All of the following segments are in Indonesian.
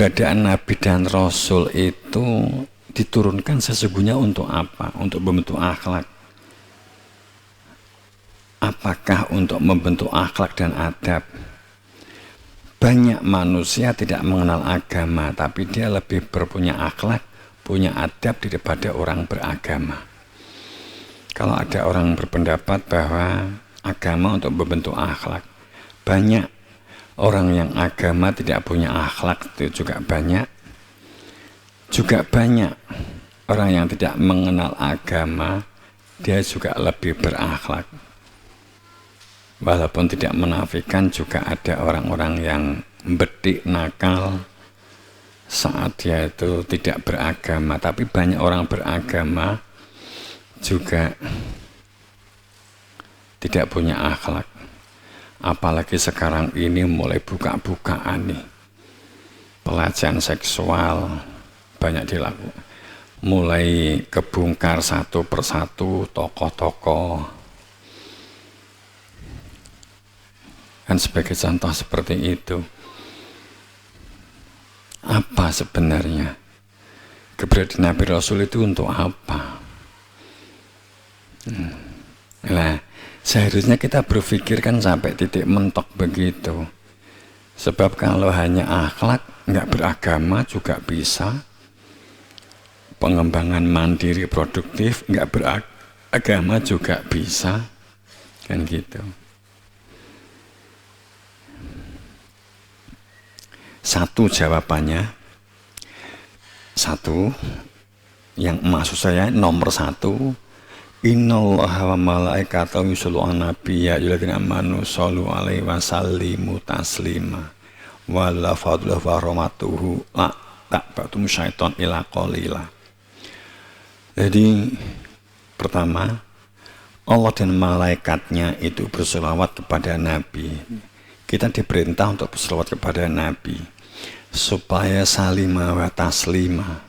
keberadaan Nabi dan Rasul itu diturunkan sesungguhnya untuk apa? Untuk membentuk akhlak. Apakah untuk membentuk akhlak dan adab? Banyak manusia tidak mengenal agama, tapi dia lebih berpunya akhlak, punya adab daripada orang beragama. Kalau ada orang berpendapat bahwa agama untuk membentuk akhlak, banyak orang yang agama tidak punya akhlak, itu juga banyak. Juga banyak orang yang tidak mengenal agama, dia juga lebih berakhlak. Walaupun tidak menafikan juga ada orang-orang yang bedik nakal saat dia itu tidak beragama. Tapi banyak orang beragama juga tidak punya akhlak. Apalagi sekarang ini mulai buka-bukaan nih. Pelecehan seksual banyak dilakukan. Mulai kebongkar satu persatu tokoh-tokoh. Kan sebagai contoh seperti itu. Apa sebenarnya keberadaan Nabi Rasul itu untuk apa? Nah, seharusnya kita berpikir kan sampai titik mentok begitu. Sebab kalau hanya akhlak, nggak beragama juga bisa. Pengembangan mandiri produktif, nggak beragama juga bisa. Kan gitu. Satu jawabannya, satu yang maksud saya nomor satu, innallaha wa malaikatahu yusholluna 'alan nabi ya ayyuhalladzina amanu shollu 'alaihi wa sallimu taslima wa la fadla wa rahmatuhu la ta'batum syaiton ila qalila. Jadi pertama, Allah dan malaikatnya itu berselawat kepada Nabi. Kita diperintah untuk berselawat kepada Nabi supaya salima wa taslima,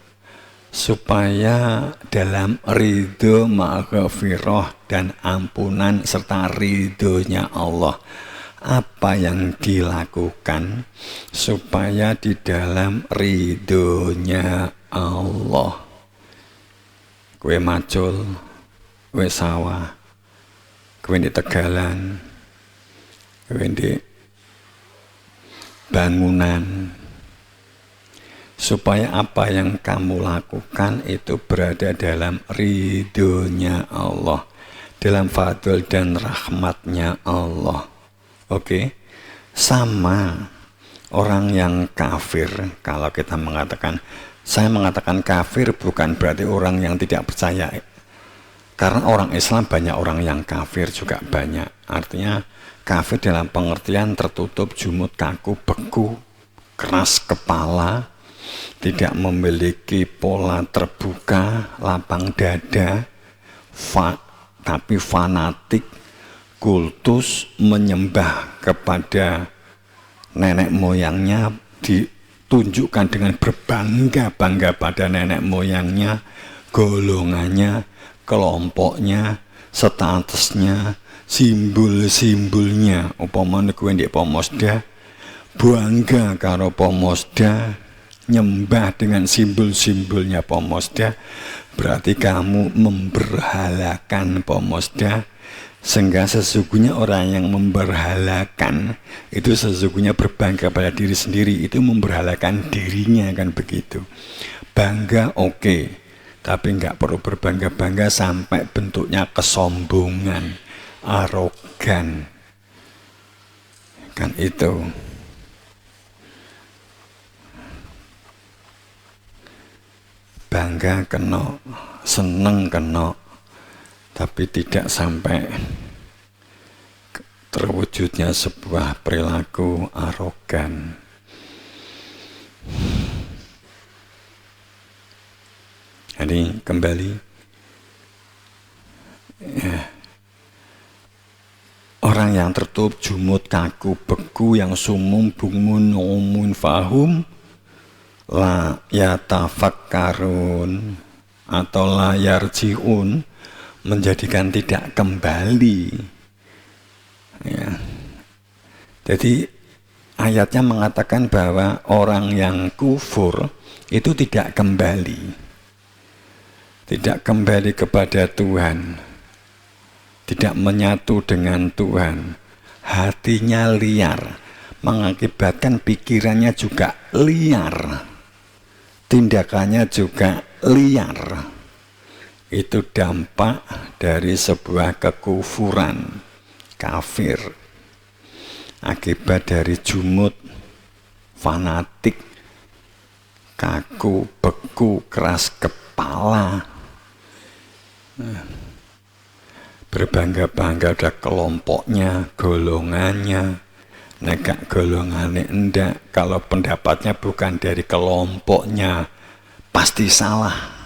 supaya dalam ridho maghfirah dan ampunan serta ridhonya Allah, apa yang dilakukan supaya di dalam ridhonya Allah. Kue macul, kue sawah, kue di tegalan, kue di bangunan, supaya apa yang kamu lakukan itu berada dalam ridhonya Allah, dalam fadl dan rahmatnya Allah. Oke, sama orang yang kafir. Kalau kita mengatakan, saya mengatakan kafir bukan berarti orang yang tidak percaya, karena orang Islam banyak orang yang kafir juga banyak. Artinya kafir dalam pengertian tertutup, jumud, kaku, beku, keras kepala, tidak memiliki pola terbuka, lapang dada, tapi fanatik, kultus, menyembah kepada nenek moyangnya, ditunjukkan dengan berbangga-bangga pada nenek moyangnya, golongannya, kelompoknya, statusnya, simbol-simbolnya. Upamane kowe ndek Pomosda, bangga karo Pomosda, nyembah dengan simbol-simbolnya Pomosda, berarti kamu memberhalakan Pomosda. Sehingga sesungguhnya orang yang memberhalakan itu sesungguhnya berbangga pada diri sendiri, itu memberhalakan dirinya, kan begitu. Bangga oke, tapi nggak perlu berbangga-bangga sampai bentuknya kesombongan, arogan, kan itu. Bangga kena, seneng kena, tapi tidak sampai terwujudnya sebuah perilaku arogan. Jadi kembali, ya, orang yang tertutup, jumud, kaku, beku, yang sumum, bungun, umun, fahum, la yatafakkarun atau la yarji'un, menjadikan tidak kembali, ya. Jadi ayatnya mengatakan bahwa orang yang kufur itu tidak kembali kepada Tuhan, tidak menyatu dengan Tuhan, hatinya liar, mengakibatkan pikirannya juga liar, tindakannya juga liar. Itu dampak dari sebuah kekufuran, kafir, akibat dari jumud, fanatik, kaku, beku, keras kepala, berbangga-bangga ada kelompoknya, golongannya, negak golongannya enggak, kalau pendapatnya bukan dari kelompoknya pasti salah.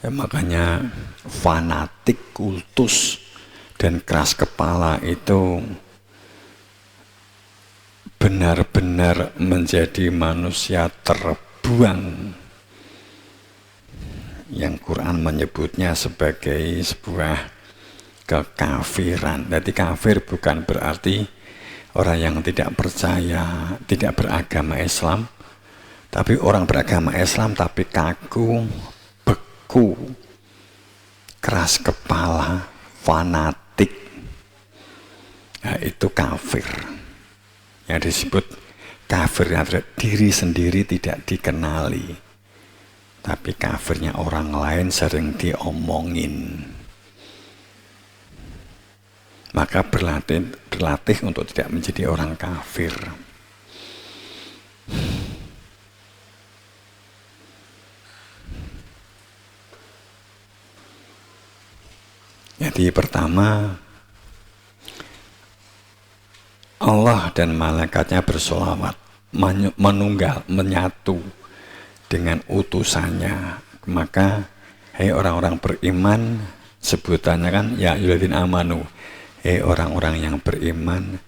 Ya, makanya fanatik, kultus, dan keras kepala itu benar-benar menjadi manusia terbuang, yang Quran menyebutnya sebagai sebuah kekafiran. Jadi kafir bukan berarti orang yang tidak percaya, tidak beragama Islam, tapi orang beragama Islam tapi kaku, beku, keras kepala, fanatik, nah, itu kafir. Yang disebut kafir diri sendiri tidak dikenali, tapi kafirnya orang lain sering diomongin. Maka berlatih untuk tidak menjadi orang kafir. Jadi pertama, Allah dan malaikatnya bersolawat, menunggal, menyatu dengan utusannya. Maka, hei orang-orang beriman, sebutannya kan, ya ayyuhalladzina amanu, hei orang-orang yang beriman,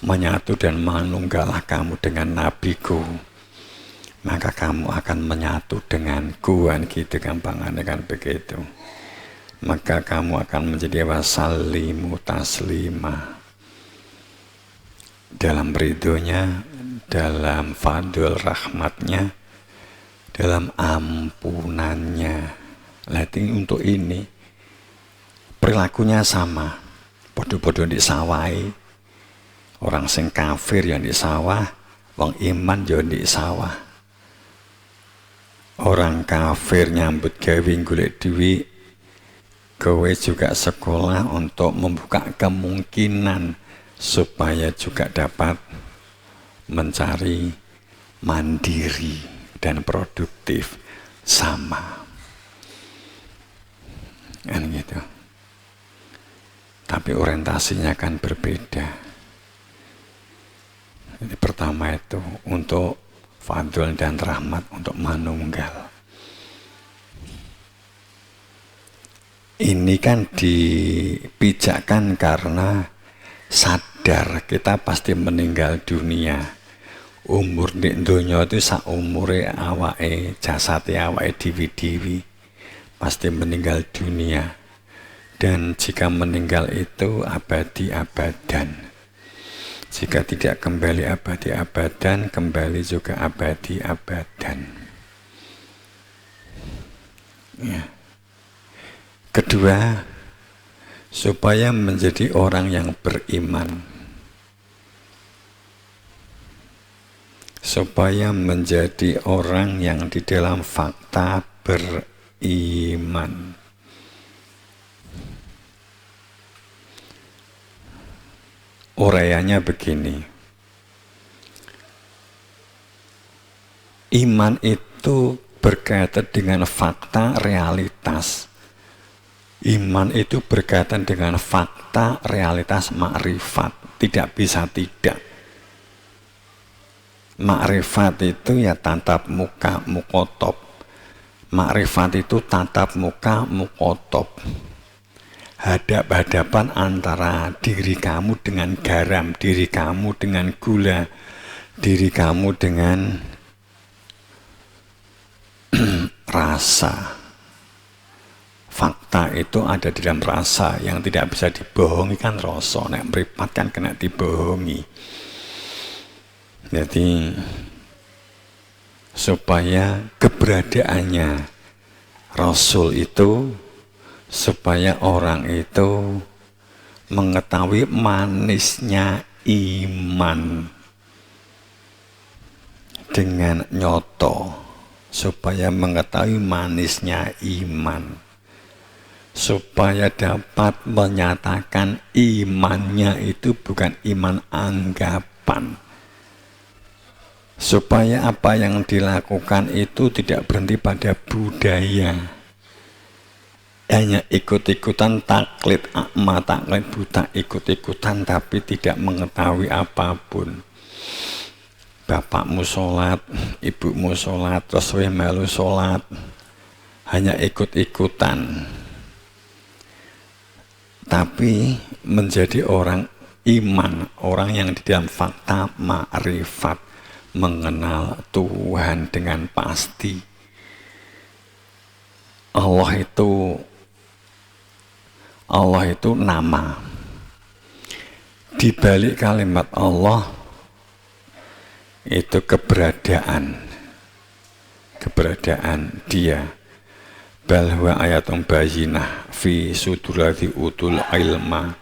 menyatu dan menunggalah kamu dengan nabiku, maka kamu akan menyatu denganku, kan gitu gampangannya kan begitu. Maka kamu akan menjadi wasallimu taslima, dalam ridhonya, dalam fadl rahmatnya, dalam ampunannya. Lati untuk ini perilakunya sama, podo-podo di sawai, orang sing kafir yang di sawah, wong iman yang di sawah. Orang kafir nyambut gawe golek duit, kowe juga sekolah untuk membuka kemungkinan supaya juga dapat mencari mandiri dan produktif sama. Kan gitu. Tapi orientasinya kan berbeda. Jadi pertama itu untuk fadl dan rahmat, untuk manunggal. Ini kan dipijakkan karena sadar kita pasti meninggal dunia. Umur di dunia itu sak umure awake, jasate awake diwi-diwi pasti meninggal dunia. Dan jika meninggal itu abadi abadan. Jika tidak kembali abadi abadan, kembali juga abadi abadan. Ya. Kedua, supaya menjadi orang yang beriman, supaya menjadi orang yang di dalam fakta beriman. Uraiannya begini, iman itu berkaitan dengan fakta realitas. Iman itu berkaitan dengan fakta realitas makrifat, tidak bisa tidak. Makrifat itu ya tatap muka mukotob. Makrifat itu tatap muka mukotob. Hadap-hadapan antara diri kamu dengan garam, diri kamu dengan gula, diri kamu dengan rasa. fakta itu ada di dalam rasa yang tidak bisa dibohongi kan rasa, nek mripat kan kena dibohongi. Jadi supaya keberadaannya Rasul itu, supaya orang itu mengetahui manisnya iman dengan nyoto, supaya mengetahui manisnya iman, supaya dapat menyatakan imannya itu bukan iman anggapan, supaya apa yang dilakukan itu tidak berhenti pada budaya, hanya ikut-ikutan, taklid akma, taklid buta, ikut-ikutan tapi tidak mengetahui apapun. Bapakmu sholat, ibumu sholat, terus melu sholat, hanya ikut-ikutan. Tapi menjadi orang iman, orang yang di dalam fakta ma'rifat, mengenal Tuhan dengan pasti. Allah itu nama. Di balik kalimat Allah itu keberadaan dia. Bal huwa ayatun bayyinah fi sudurati utul ilma.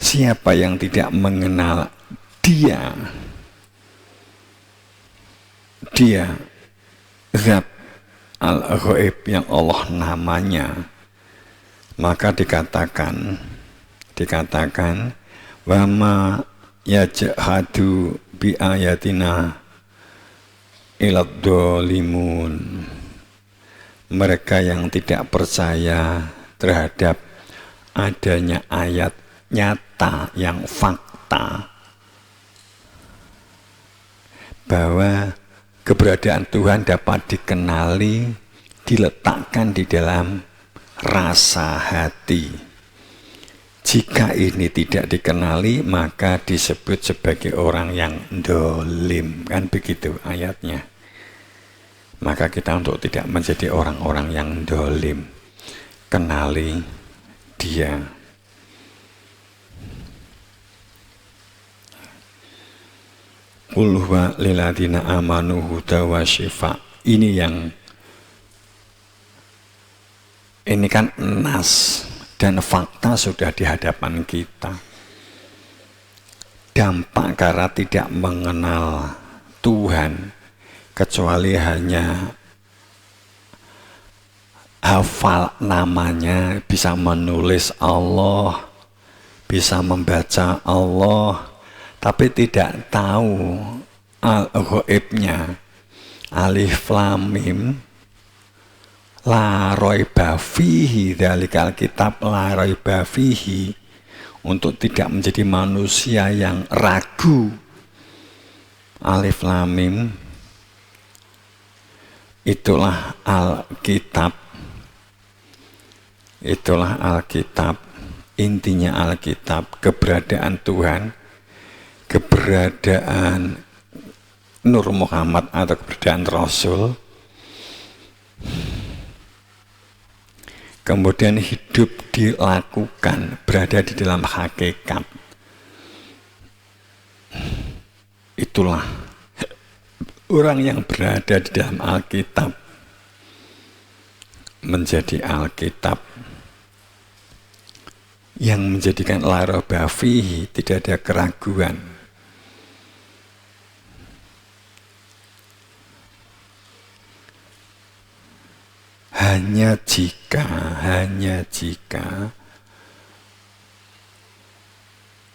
Siapa yang tidak mengenal dia zat al-ghaib yang Allah namanya, maka dikatakan wa ma yajhadu bi ayatina ilad dolimun. Mereka yang tidak percaya terhadap adanya ayat nyata yang fakta bahwa keberadaan Tuhan dapat dikenali, diletakkan di dalam rasa hati. Jika ini tidak dikenali, maka disebut sebagai orang yang dolim, kan begitu ayatnya. Maka kita untuk tidak menjadi orang-orang yang dolim, kenali dia. Qul huwa lil ladzina amanu huda wa syifa. Ini kan nas dan fakta sudah di hadapan kita. Dampak karena tidak mengenal Tuhan, kecuali hanya hafal namanya, bisa menulis Allah, bisa membaca Allah, tapi tidak tahu al-ghaibnya, alif lam mim, la raiba fihi, dzalikal kitab la raiba fihi, untuk tidak menjadi manusia yang ragu. Alif lam mim itulah Alkitab, intinya Alkitab, keberadaan Tuhan, keberadaan Nur Muhammad atau keberadaan Rasul, kemudian hidup dilakukan, berada di dalam hakikat. Itulah orang yang berada di dalam Alkitab, menjadi Alkitab yang menjadikan la raiba fihi, tidak ada keraguan. Hanya jika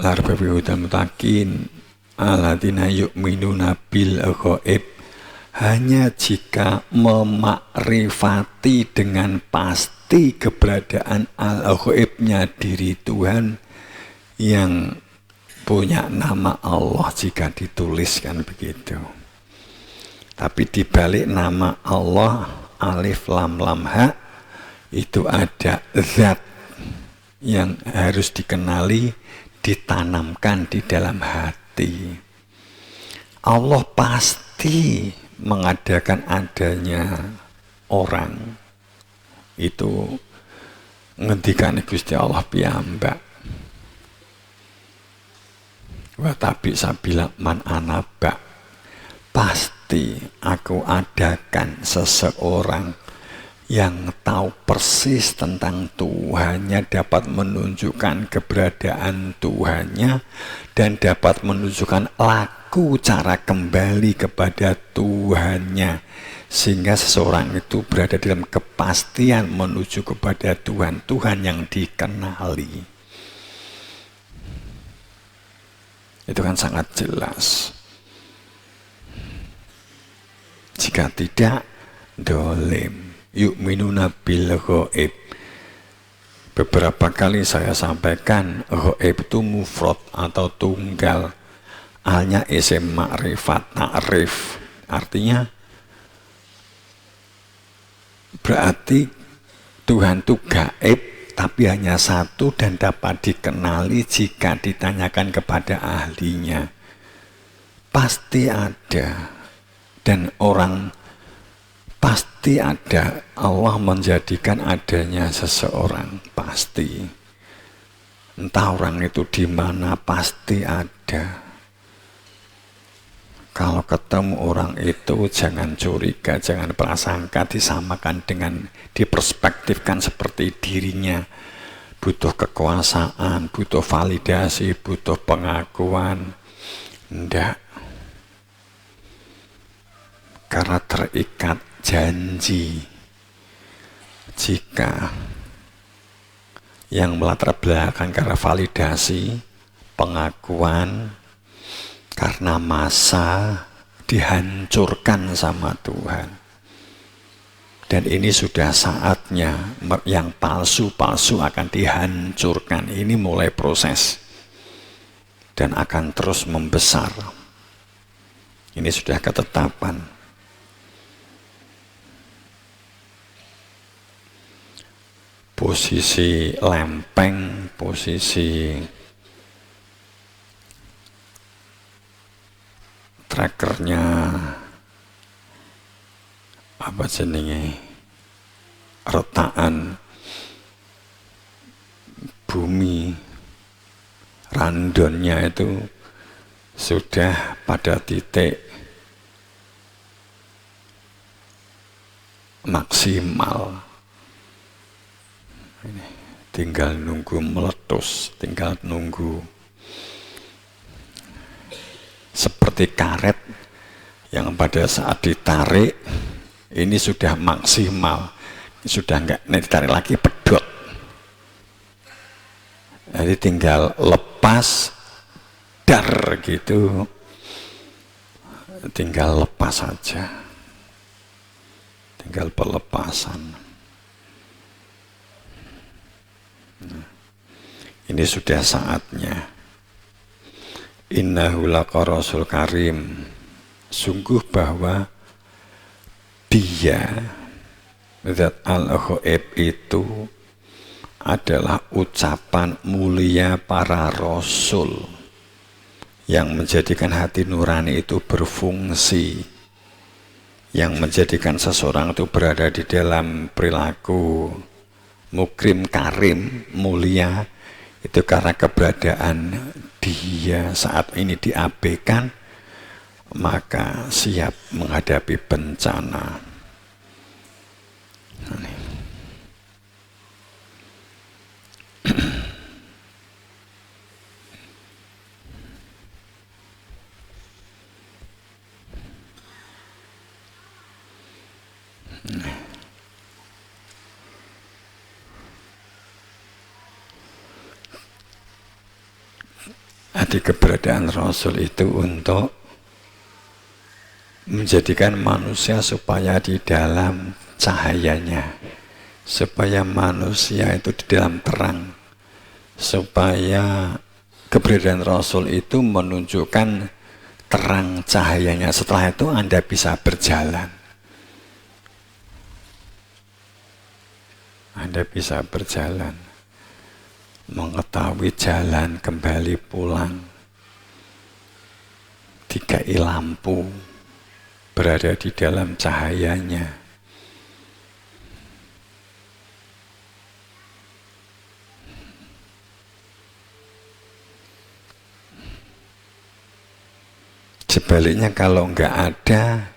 la raiba fihi hudal muttaqin alladzina yu'minuna bil ghaib, hanya jika memakrifati dengan pasti keberadaan al-ghaibnya diri Tuhan yang punya nama Allah, jika dituliskan begitu. Tapi di balik nama Allah alif lam lam ha itu ada zat yang harus dikenali, ditanamkan di dalam hati. Allah pasti mengadakan adanya orang, Itu ngendikane Gusti Allah piyambak. Wa tabi sabila man anaba, pasti aku adakan seseorang yang tahu persis tentang Tuhannya, dapat menunjukkan keberadaan Tuhannya, dan dapat menunjukkan laku cara kembali kepada Tuhannya, sehingga seseorang itu berada dalam kepastian menuju kepada Tuhan, Tuhan yang dikenali. Itu kan sangat jelas. Jika tidak, dolim. Yu'minuna bil ghaib. Beberapa kali saya sampaikan ghaib itu mufrad atau tunggal. Alnya isim ma'rifat ta'rif. Artinya berarti Tuhan itu gaib, tapi hanya satu dan dapat dikenali jika ditanyakan kepada ahlinya. Pasti ada, dan orang pasti ada. Allah menjadikan adanya seseorang, pasti. Entah orang itu di mana, pasti ada. Kalau ketemu orang itu jangan curiga, jangan prasangka, disamakan dengan, diperspektifkan seperti dirinya. Butuh kekuasaan, butuh validasi, butuh pengakuan. Enggak. Karena terikat janji. Jika yang melatar belakang karena validasi, pengakuan, karena masa dihancurkan sama Tuhan. Dan ini sudah saatnya yang palsu-palsu akan dihancurkan. Ini mulai proses dan akan terus membesar. Ini sudah ketetapan. Posisi lempeng, posisi trackernya apa jenenge, retakan bumi, randonnya itu sudah pada titik maksimal. Ini tinggal nunggu meletus, tinggal nunggu. Seperti karet yang pada saat ditarik ini sudah maksimal, sudah enggak ditarik lagi, pedot. Jadi tinggal lepas, dar gitu, tinggal lepas saja, tinggal pelepasan. Ini sudah saatnya. Innahu laqa rasul karim, sungguh bahwa dia, zat al-ghaib itu adalah ucapan mulia para rasul yang menjadikan hati nurani itu berfungsi, yang menjadikan seseorang itu berada di dalam perilaku mukrim, karim, mulia, itu karena keberadaan dia saat ini diabaikan, maka siap menghadapi bencana. Jadi keberadaan Rasul itu untuk menjadikan manusia supaya di dalam cahayanya, supaya manusia itu di dalam terang, supaya keberadaan Rasul itu menunjukkan terang cahayanya. Setelah itu Anda bisa berjalan, Anda bisa berjalan, mengetahui jalan kembali pulang, dikai lampu, berada di dalam cahayanya. sebaliknya kalau nggak ada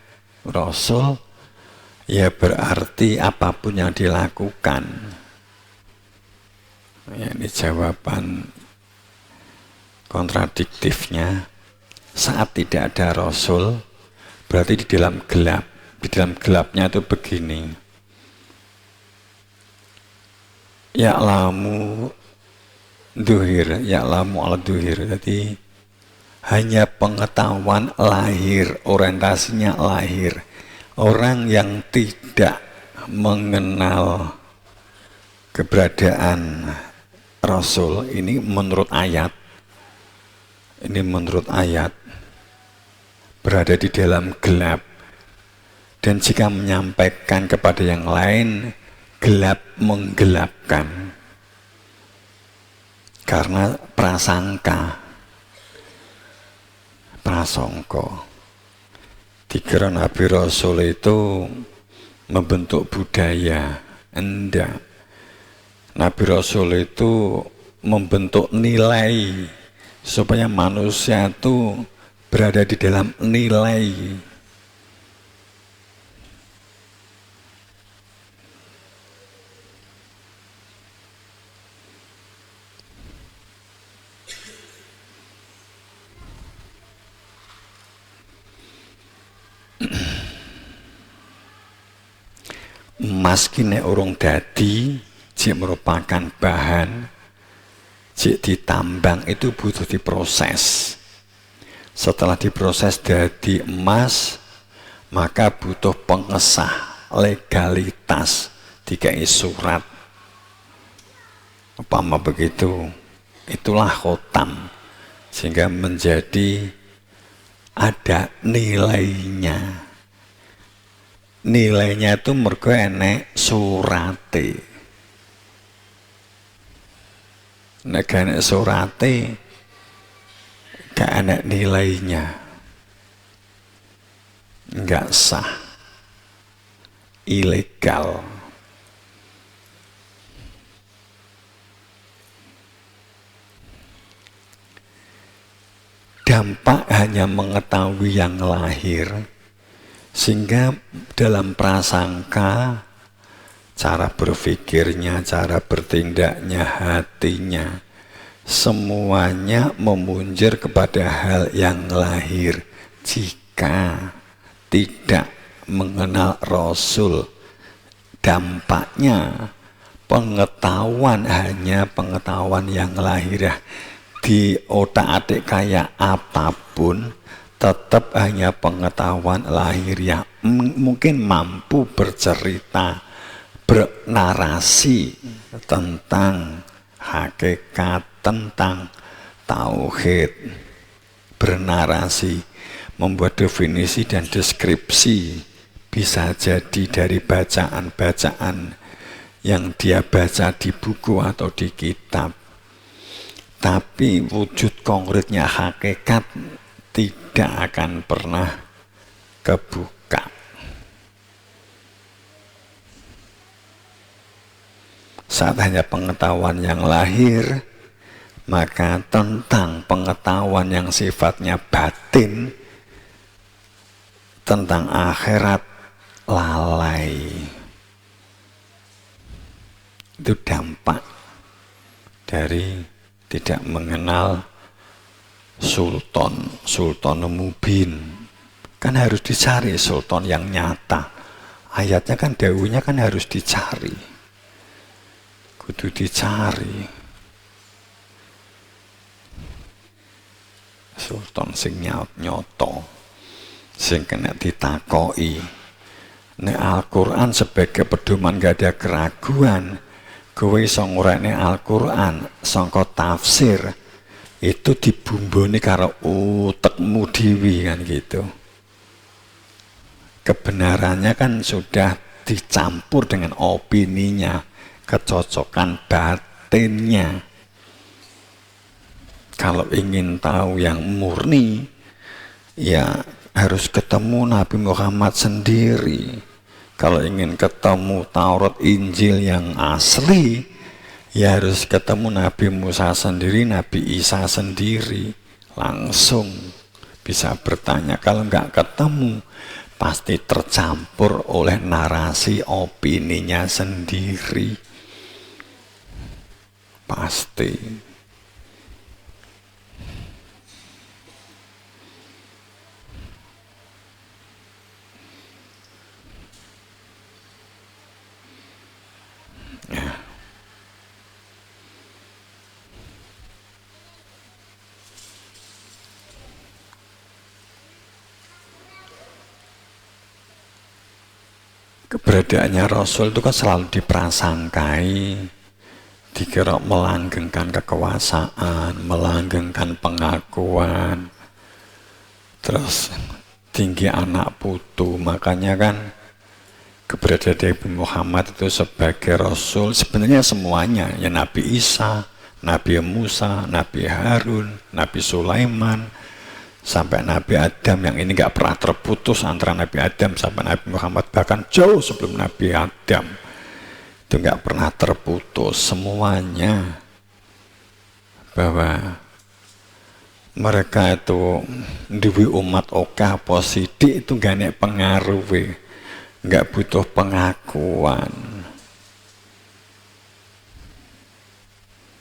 Rasul, ya berarti apapun yang dilakukan. Ya, ini jawaban kontradiktifnya. Saat tidak ada Rasul, berarti di dalam gelap. Di dalam gelapnya itu begini. Ya'lamu duhir, ya'lamu ala duhir. Jadi hanya pengetahuan lahir, orientasinya lahir. Orang yang tidak mengenal keberadaan Rasul, ini menurut ayat, berada di dalam gelap. Dan jika menyampaikan kepada yang lain, gelap menggelapkan. Karena prasangka. Dikira Nabi Rasul itu membentuk budaya. Enggak. Nabi Rasul itu membentuk nilai supaya manusia itu berada di dalam nilai. Emas kini urung dadi, jika merupakan bahan, jika ditambang itu butuh diproses. Setelah diproses jadi emas, maka butuh pengesah legalitas, dikai surat. Umpama begitu, itulah khotam, sehingga menjadi ada nilainya. Nilainya itu mergo enek surate. Nek enek surate, gak enek nilainya, nggak sah, ilegal. Dampak hanya mengetahui yang lahir, sehingga dalam prasangka, cara berpikirnya, cara bertindaknya, hatinya, semuanya memunjir kepada hal yang lahir. Jika tidak mengenal Rasul, dampaknya pengetahuan hanya pengetahuan yang lahir. Di otak-atik kayak apapun, tetap hanya pengetahuan lahir yang mungkin mampu bercerita, bernarasi tentang hakikat, tentang tauhid, bernarasi, membuat definisi dan deskripsi, bisa jadi dari bacaan-bacaan yang dia baca di buku atau di kitab. Tapi wujud konkretnya hakikat tidak akan pernah kebuka. Saat hanya pengetahuan yang lahir, maka tentang pengetahuan yang sifatnya batin, tentang akhirat, lalai. Itu dampak dari tidak mengenal sultan mubin. Kan harus dicari sultan yang nyata. Ayatnya kan, dawuhnya kan harus dicari. Kudu dicari sultan sing nyoto, sing kena ditakoi. Nek Al-Quran sebagai pedoman gak ada keraguan, kowe iso ngurane Al-Quran sangka tafsir itu dibumboni karo utekmu dhewe kan gitu. Kebenarannya kan sudah dicampur dengan opininya, kecocokan batinnya. Kalau ingin tahu yang murni, ya harus ketemu Nabi Muhammad sendiri. Kalau ingin ketemu Taurat Injil yang asli, ya harus ketemu Nabi Musa sendiri, Nabi Isa sendiri. Langsung bisa bertanya. Kalau nggak ketemu, pasti tercampur oleh narasi opininya sendiri. Pasti. Ya. Keberadaannya Rasul itu kan selalu diprasangkai, dikira melanggengkan kekuasaan, melanggengkan pengakuan, terus tinggi anak putu. Makanya kan keberadaan Nabi Muhammad itu sebagai Rasul sebenarnya semuanya, ya Nabi Isa, Nabi Musa, Nabi Harun, Nabi Sulaiman, sampai Nabi Adam yang ini nggak pernah terputus antara Nabi Adam sampai Nabi Muhammad, bahkan jauh sebelum Nabi Adam itu nggak pernah terputus semuanya, bahwa mereka itu duwe umat oka positif itu gak nek pengaruh, nggak butuh pengakuan,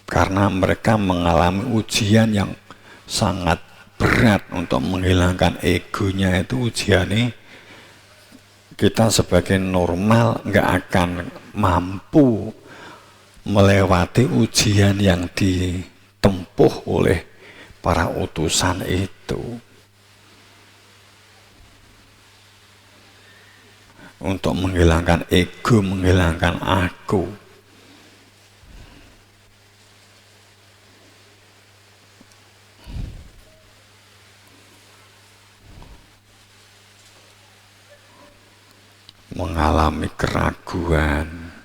karena mereka mengalami ujian yang sangat berat untuk menghilangkan egonya. Itu ujiannya kita sebagai normal nggak akan mampu melewati ujian yang ditempuh oleh para utusan itu. Untuk menghilangkan ego, menghilangkan aku. Mengalami keraguan,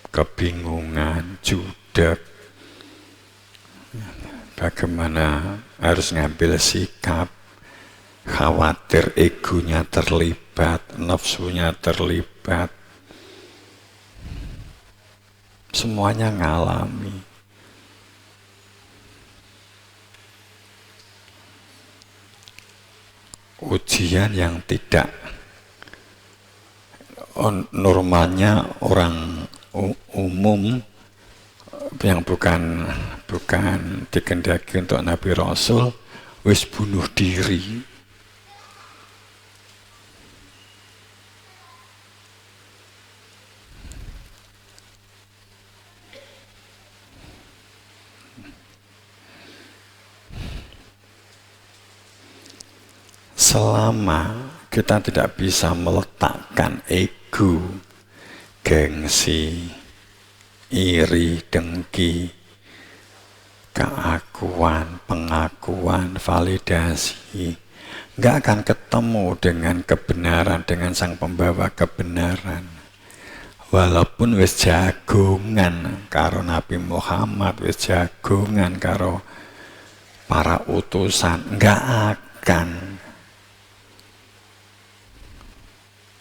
kebingungan, judak, bagaimana harus ngambil sikap, khawatir egonya terlibat, nafsunya terlibat, semuanya ngalami. Ujian yang tidak normalnya orang umum yang bukan dikehendaki untuk Nabi Rasul wis bunuh diri. Selama kita tidak bisa meletakkan ego, gengsi, iri, dengki, keakuan, pengakuan, validasi, nggak akan ketemu dengan kebenaran, dengan sang pembawa kebenaran. Walaupun wis jagongan karo Nabi Muhammad, wis jagongan karo para utusan, nggak akan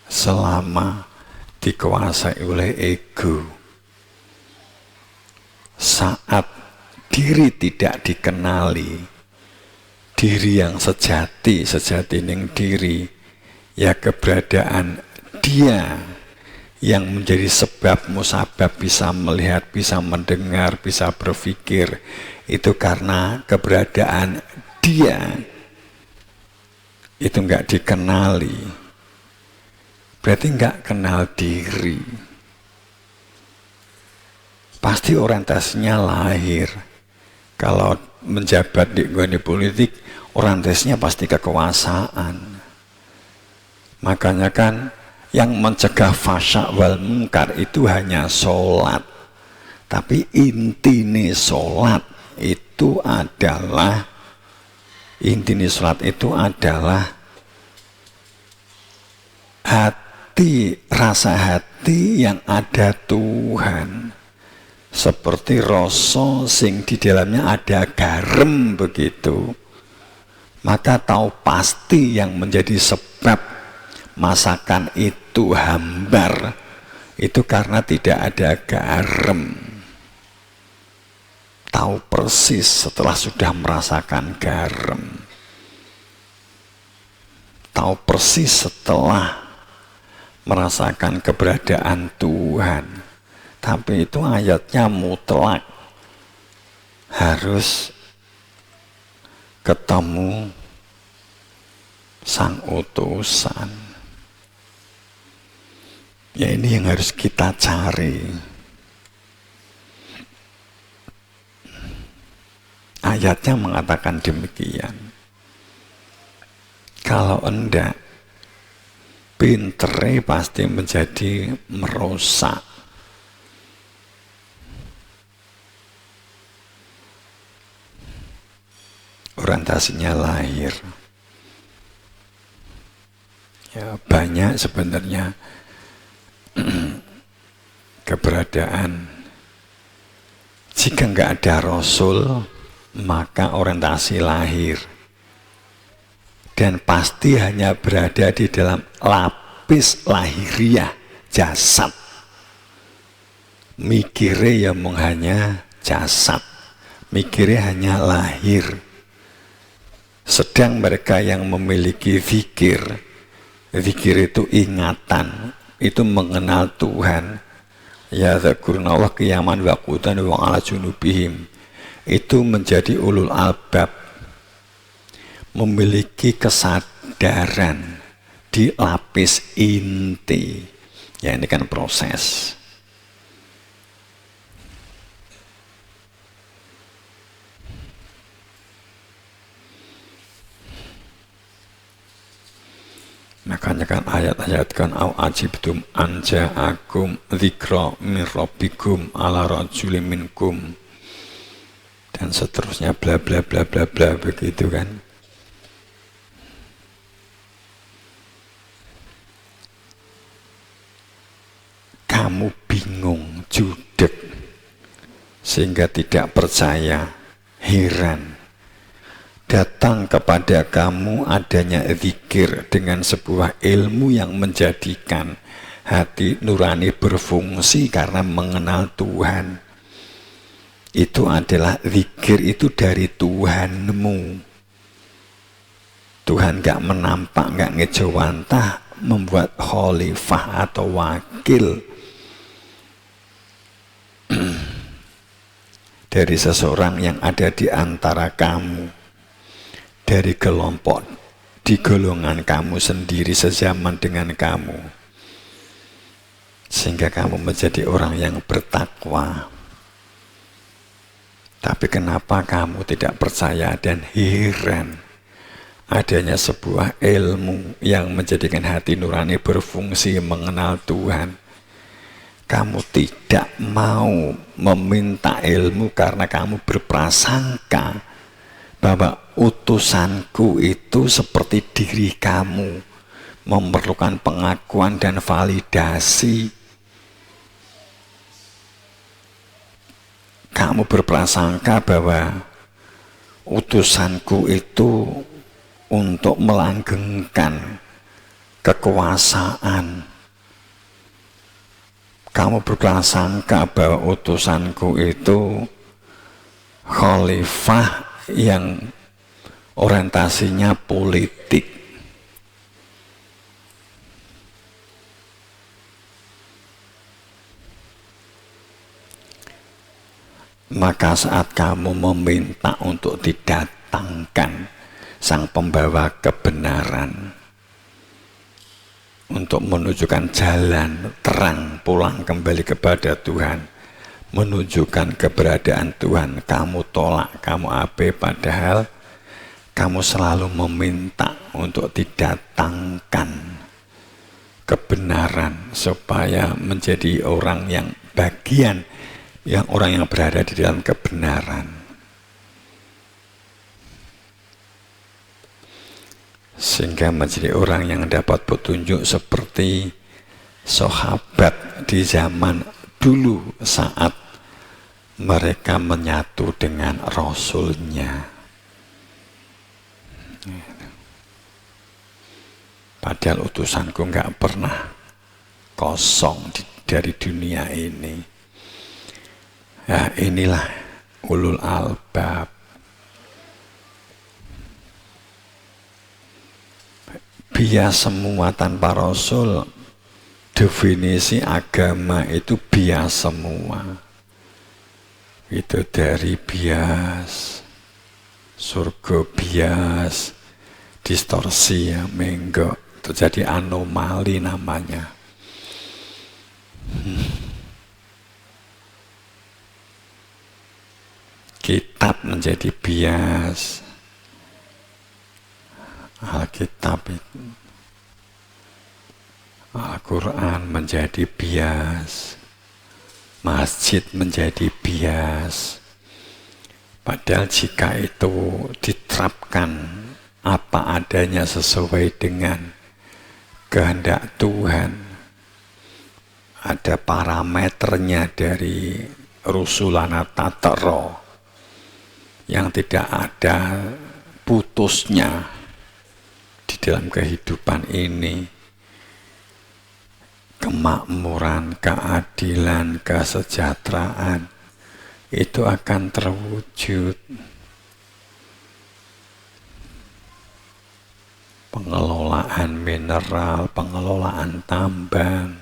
selama dikuasai oleh ego. Saat diri tidak dikenali, diri yang sejati ning diri, ya keberadaan dia yang menjadi sebab musabab bisa melihat, bisa mendengar, bisa berpikir, itu karena keberadaan dia itu nggak dikenali. Berarti nggak kenal diri. Pasti orientasinya lahir. Kalau menjabat di politik, orientasinya pasti kekuasaan. Makanya kan yang mencegah fasya wal munkar itu hanya sholat. Tapi intine sholat itu adalah hati, rasa hati yang ada Tuhan, seperti rasa sing di dalamnya ada garam begitu. Maka tahu pasti yang menjadi sebab masakan itu hambar itu karena tidak ada garam. Tahu persis setelah sudah merasakan garam. tahu persis setelah merasakan keberadaan Tuhan. Tapi itu ayatnya mutlak. Harus ketemu sang utusan. Ya ini yang harus kita cari. Ayatnya mengatakan demikian. Kalau enggak, pintere pasti menjadi merusak. Orientasinya lahir. Ya, banyak sebenarnya keberadaan. Jika nggak ada Rasul, maka orientasi lahir. Dan pasti hanya berada di dalam lapis lahiriah jasad. Mikirnya ya mung hanya jasad. Mikirnya hanya lahir. Sedang mereka yang memiliki zikir itu ingatan, itu mengenal Tuhan. Ya dzakurnallaha qiyaman wa qu'udan wa 'ala junubihim. Itu menjadi ulul albab, memiliki kesadaran di lapis inti. Ya ini kan proses. Makanya kan ayat-ayat kan au ajibtum anja'akum dzikra min rabbikum ala rajulin minkum dan seterusnya bla bla bla bla bla begitu kan. Kamu bingung, judek sehingga tidak percaya, heran. Datang kepada kamu adanya zikir dengan sebuah ilmu yang menjadikan hati nurani berfungsi karena mengenal Tuhan. Itu adalah zikir itu dari Tuhanmu. Tuhan gak menampak, gak ngejawantah membuat khalifah atau wakil dari seseorang yang ada di antara kamu, dari kelompok di golongan kamu sendiri sezaman dengan kamu, sehingga kamu menjadi orang yang bertakwa. Tapi kenapa kamu tidak percaya dan heran adanya sebuah ilmu yang menjadikan hati nurani berfungsi mengenal Tuhan? Kamu tidak mau meminta ilmu karena kamu berprasangka bahwa utusanku itu seperti diri kamu, memerlukan pengakuan dan validasi. Kamu berprasangka bahwa utusanku itu untuk melanggengkan kekuasaan. Kamu berprasangka bahwa utusanku itu khalifah yang orientasinya politik. Maka saat kamu meminta untuk didatangkan sang pembawa kebenaran, untuk menunjukkan jalan terang pulang kembali kepada Tuhan, menunjukkan keberadaan Tuhan, kamu tolak, kamu abe, padahal kamu selalu meminta untuk didatangkan kebenaran supaya menjadi orang yang bagian, yang orang yang berada di dalam kebenaran. Sehingga menjadi orang yang dapat petunjuk seperti sahabat di zaman dulu saat mereka menyatu dengan Rasulnya. Padahal utusanku nggak pernah kosong dari dunia ini. Ya inilah ulul albab. bias semua tanpa Rasul. Definisi agama itu bias semua. Itu dari bias, surga bias, distorsi ya, menggok. Terjadi anomali namanya. Kitab menjadi bias. Alkitab itu, Al-Quran menjadi bias, masjid menjadi bias. Padahal jika itu diterapkan apa adanya sesuai dengan kehendak Tuhan, ada parameternya dari rusulana tataro yang tidak ada putusnya di dalam kehidupan ini. Kemakmuran, keadilan, kesejahteraan itu akan terwujud. Pengelolaan mineral, pengelolaan tambang.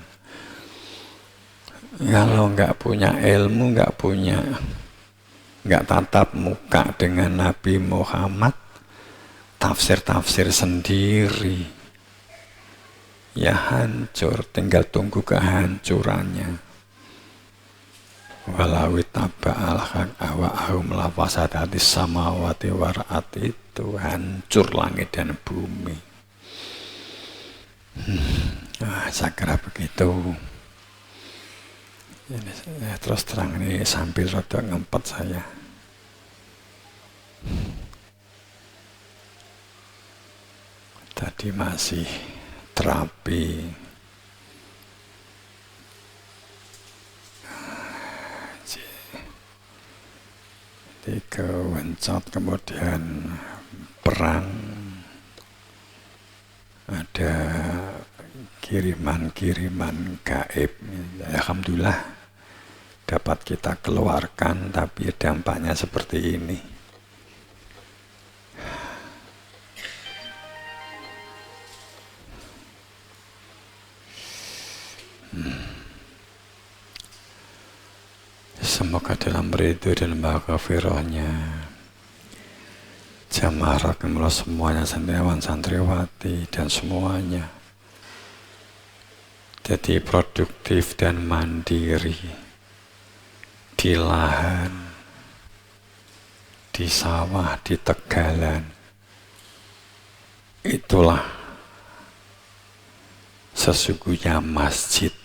Kalau nggak punya ilmu, nggak tatap muka dengan Nabi Muhammad, tafsir-tafsir sendiri. Ya hancur, tinggal tunggu kehancurannya. Walau taba'al haq awa'ahum lafasadati samawati war'at, itu hancur langit dan bumi. Saya kira begitu. Ini, terus terang ini sambil rada ngempet saya. Tadi masih terapi. Jadi kewencot, kemudian perang, ada kiriman-kiriman gaib. Alhamdulillah dapat kita keluarkan, tapi dampaknya seperti ini. Semoga dalam ridho dan maghfirahnya jamaah rakyat semuanya, santriwan santriwati dan semuanya jadi produktif dan mandiri di lahan, di sawah, di tegalan. Itulah sesungguhnya masjid.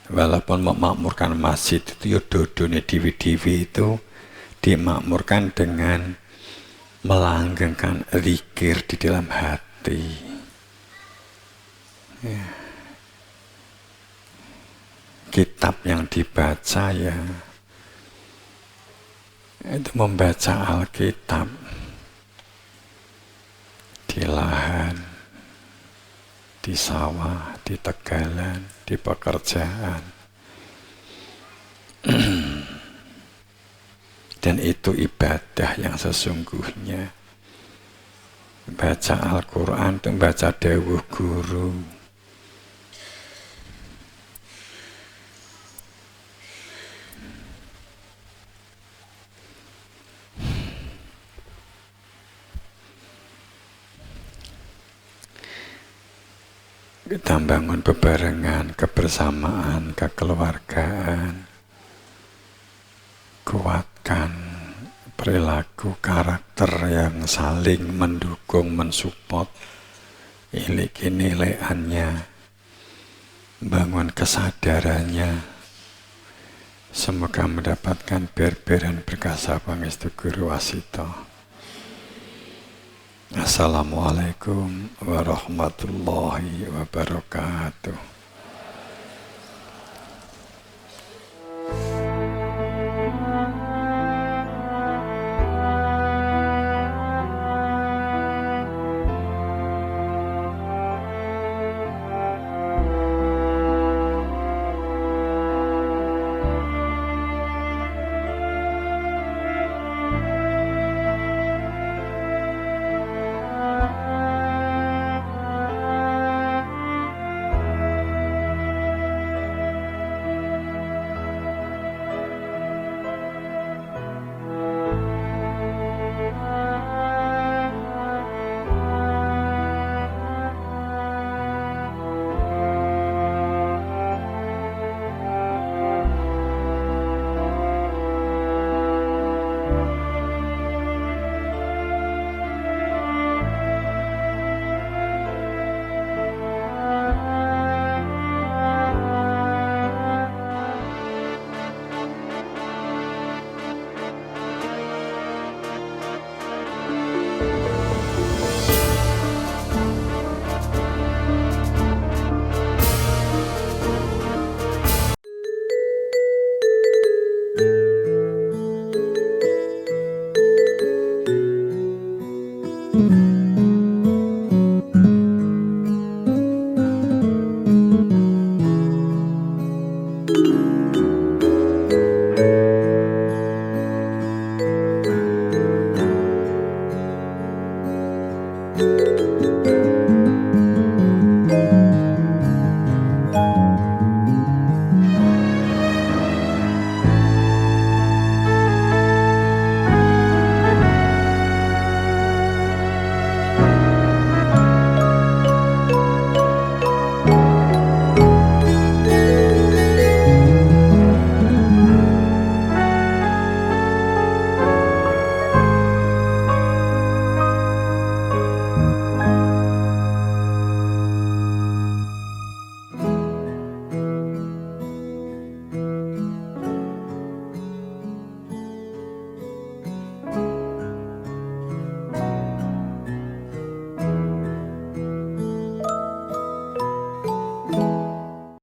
Walaupun memakmurkan masjid itu ya dodone diwi-diwi itu dimakmurkan dengan melanggengkan zikir di dalam hati. Ya. Kitab yang dibaca ya itu membaca Alkitab di lahan, di sawah, di tegalan, di pekerjaan. Dan itu ibadah yang sesungguhnya. Baca Al-Quran itu baca dawuh guru. Kita bangun bebarengan, kebersamaan, kekeluargaan. Kuatkan perilaku karakter yang saling mendukung, mensupport. Iliki nilaiannya, bangun kesadarannya. Semoga mendapatkan berberan berkasa pangestu Guru Wasito. Assalamualaikum warahmatullahi wabarakatuh.